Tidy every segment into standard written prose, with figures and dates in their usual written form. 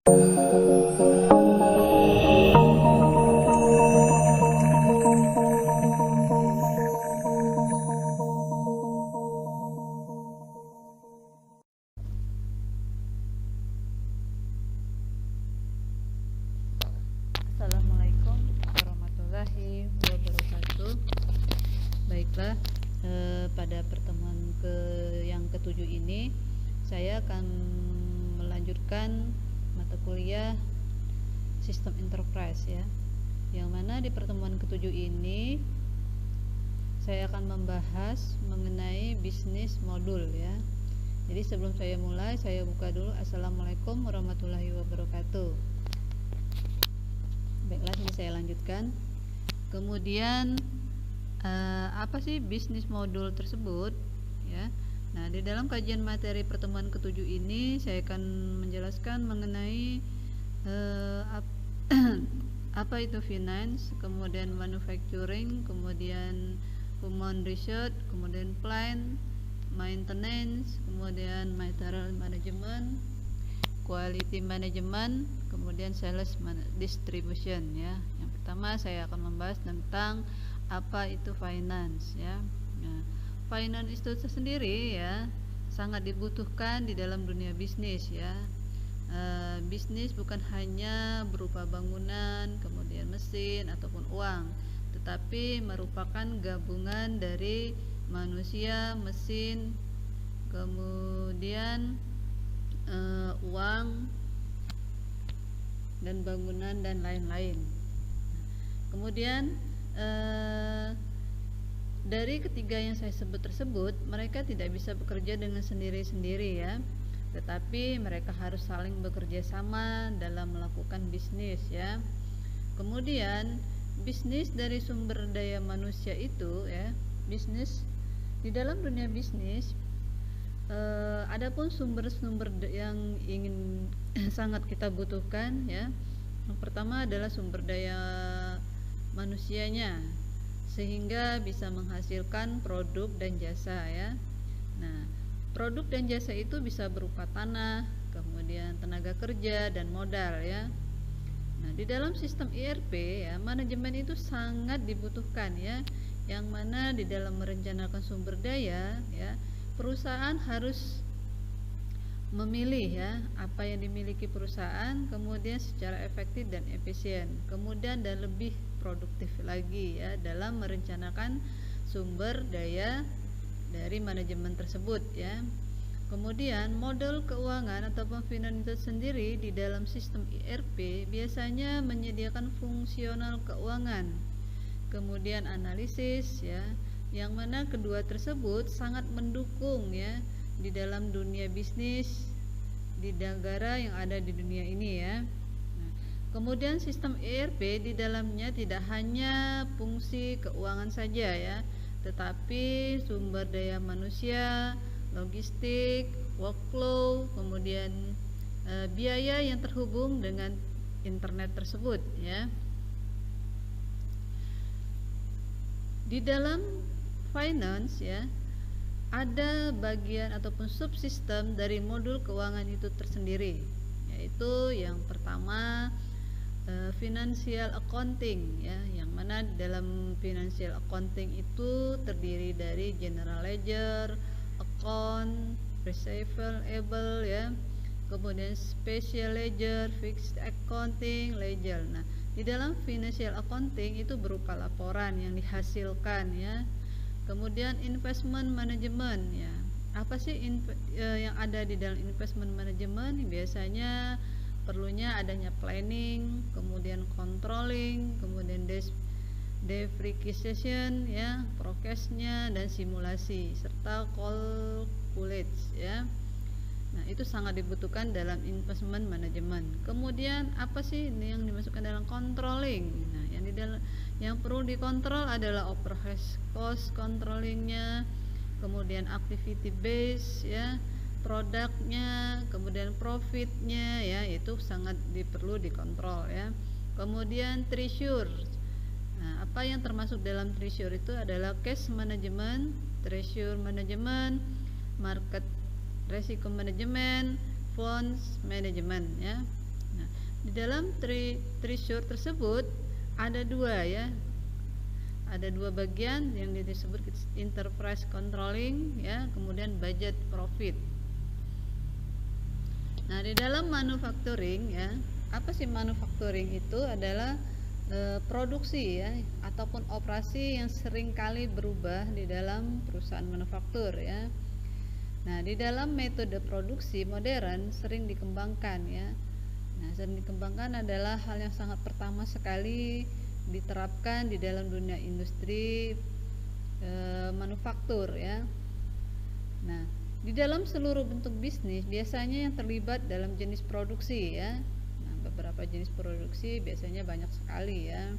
Assalamualaikum warahmatullahi wabarakatuh. Baiklah, pada pertemuan yang ketujuh ini saya akan melanjutkan mata kuliah sistem enterprise ya. Yang mana di pertemuan ketujuh ini saya akan membahas mengenai bisnis modul ya. Jadi sebelum saya mulai, saya buka dulu. Assalamualaikum warahmatullahi wabarakatuh. Baiklah, ini saya lanjutkan. Kemudian apa sih bisnis modul tersebut ya? Nah, di dalam kajian materi pertemuan ketujuh ini saya akan menjelaskan mengenai apa itu finance, kemudian manufacturing, kemudian human research, kemudian plant maintenance, kemudian material management, quality management, kemudian sales distribution ya. Yang pertama saya akan membahas tentang apa itu finance ya. Nah, finance itu sendiri ya sangat dibutuhkan di dalam dunia bisnis ya. Bisnis bukan hanya berupa bangunan, kemudian mesin ataupun uang, tetapi merupakan gabungan dari manusia, mesin, kemudian uang dan bangunan dan lain-lain. Kemudian dari ketiga yang saya sebut tersebut, mereka tidak bisa bekerja dengan sendiri-sendiri ya, tetapi mereka harus saling bekerja sama dalam melakukan bisnis ya. Kemudian bisnis dari sumber daya manusia itu ya, bisnis di dalam dunia bisnis adapun sumber-sumber yang ingin sangat kita butuhkan ya. Yang pertama adalah sumber daya manusianya sehingga bisa menghasilkan produk dan jasa ya. Nah, produk dan jasa itu bisa berupa tanah, kemudian tenaga kerja dan modal ya. Nah, di dalam sistem ERP ya, manajemen itu sangat dibutuhkan ya, yang mana di dalam merencanakan sumber daya ya, perusahaan harus memilih ya apa yang dimiliki perusahaan, kemudian secara efektif dan efisien, kemudian dan lebih produktif lagi ya dalam merencanakan sumber daya dari manajemen tersebut ya. Kemudian model keuangan ataupun finance itu sendiri di dalam sistem ERP biasanya menyediakan fungsional keuangan, kemudian analisis ya, yang mana kedua tersebut sangat mendukung ya di dalam dunia bisnis di negara yang ada di dunia ini ya. Nah, kemudian sistem ERP di dalamnya tidak hanya fungsi keuangan saja ya, tetapi sumber daya manusia, logistik, workflow, kemudian biaya yang terhubung dengan internet tersebut ya. Di dalam finance ya, ada bagian ataupun subsistem dari modul keuangan itu tersendiri, yaitu yang pertama financial accounting ya, yang mana dalam financial accounting itu terdiri dari general ledger, account, receivable ya, kemudian special ledger, fixed accounting, ledger. Nah, di dalam financial accounting itu berupa laporan yang dihasilkan ya. Kemudian investment management ya. Apa sih yang ada di dalam investment management? Biasanya perlunya adanya planning, kemudian controlling, kemudian depreciation ya, prokesnya dan simulasi serta calculate ya. Nah, itu sangat dibutuhkan dalam investment management. Kemudian apa sih ini yang dimasukkan dalam controlling? Nah, yang perlu dikontrol adalah overhead cost controllingnya, kemudian activity base ya, produknya, kemudian profitnya ya, itu sangat perlu dikontrol ya. Kemudian treasure. Nah, apa yang termasuk dalam treasure itu adalah cash management, treasure management, market risiko management, funds management ya. dalam treasure tersebut ada dua ya. Ada dua bagian yang disebut enterprise controlling ya, kemudian budget profit. Nah, di dalam manufacturing ya, apa sih manufacturing itu adalah produksi ya ataupun operasi yang seringkali berubah di dalam perusahaan manufaktur ya. Nah, di dalam metode produksi modern sering dikembangkan ya. Nah, sering dikembangkan adalah hal yang sangat pertama sekali diterapkan di dalam dunia industri manufaktur ya. Nah, di dalam seluruh bentuk bisnis biasanya yang terlibat dalam jenis produksi ya. Nah, beberapa jenis produksi biasanya banyak sekali ya.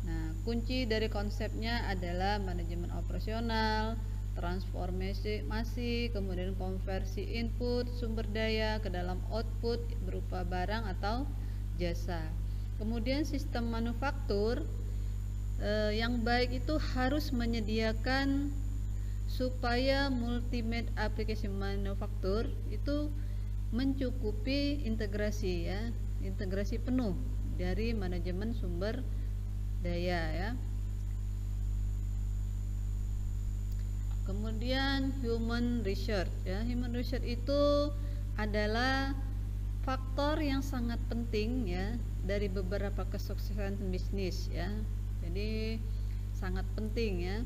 Nah, kunci dari konsepnya adalah manajemen operasional, transformasi, kemudian konversi input sumber daya ke dalam output berupa barang atau jasa. Kemudian sistem manufaktur yang baik itu harus menyediakan supaya multimate application manufaktur itu mencukupi integrasi ya, integrasi penuh dari manajemen sumber daya ya. Kemudian human research ya, human research itu adalah faktor yang sangat penting ya dari beberapa kesuksesan bisnis ya. Jadi sangat penting ya.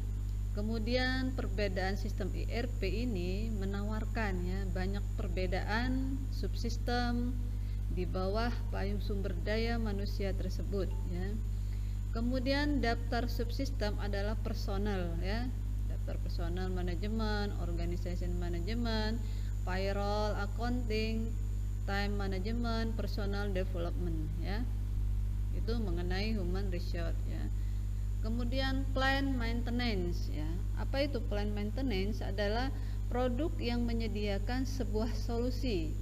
Kemudian perbedaan sistem ERP ini menawarkan ya banyak perbedaan subsistem di bawah payung sumber daya manusia tersebut ya. Kemudian daftar subsistem adalah personal ya. Daftar personal manajemen, organization management, payroll, accounting, time management, personal development ya. Itu mengenai human resource ya. Kemudian plan maintenance ya. Apa itu plan maintenance? Adalah produk yang menyediakan sebuah solusi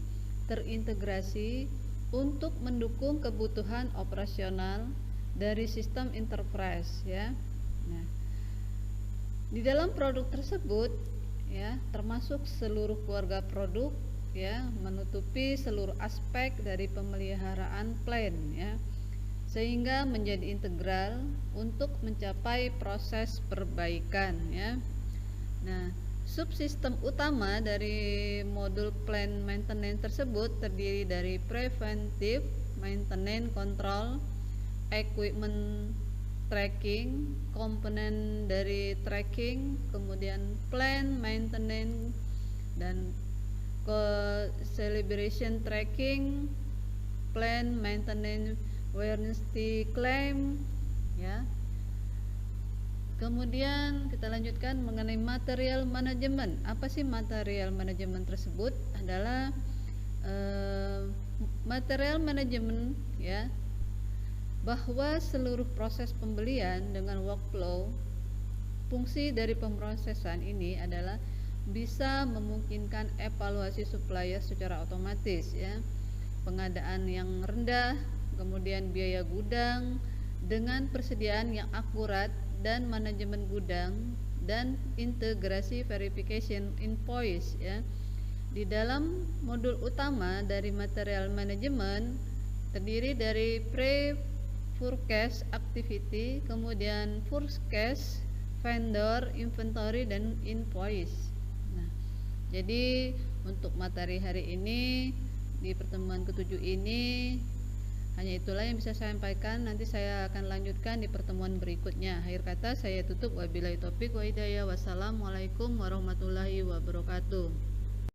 terintegrasi untuk mendukung kebutuhan operasional dari sistem enterprise ya. Nah, di dalam produk tersebut ya termasuk seluruh keluarga produk ya, menutupi seluruh aspek dari pemeliharaan plan ya, sehingga menjadi integral untuk mencapai proses perbaikan ya. Nah, subsistem utama dari modul plan maintenance tersebut terdiri dari preventive maintenance control, equipment tracking, komponen dari tracking, kemudian plan maintenance dan celebration tracking, plan maintenance warranty claim ya. Kemudian kita lanjutkan mengenai material manajemen. Apa sih material manajemen tersebut? Adalah material manajemen ya, bahwa seluruh proses pembelian dengan workflow fungsi dari pemrosesan ini adalah bisa memungkinkan evaluasi supplier secara otomatis ya, pengadaan yang rendah, kemudian biaya gudang dengan persediaan yang akurat dan manajemen gudang dan integrasi verification invoice ya. Di dalam modul utama dari material management terdiri dari pre-forecast activity, kemudian forecast, vendor, inventory, dan invoice. Nah, jadi untuk materi hari ini di pertemuan ke-7 ini hanya itulah yang bisa saya sampaikan. Nanti saya akan lanjutkan di pertemuan berikutnya. Akhir kata saya tutup, wabillahi taufik wa hidayah. Wassalamualaikum warahmatullahi wabarakatuh.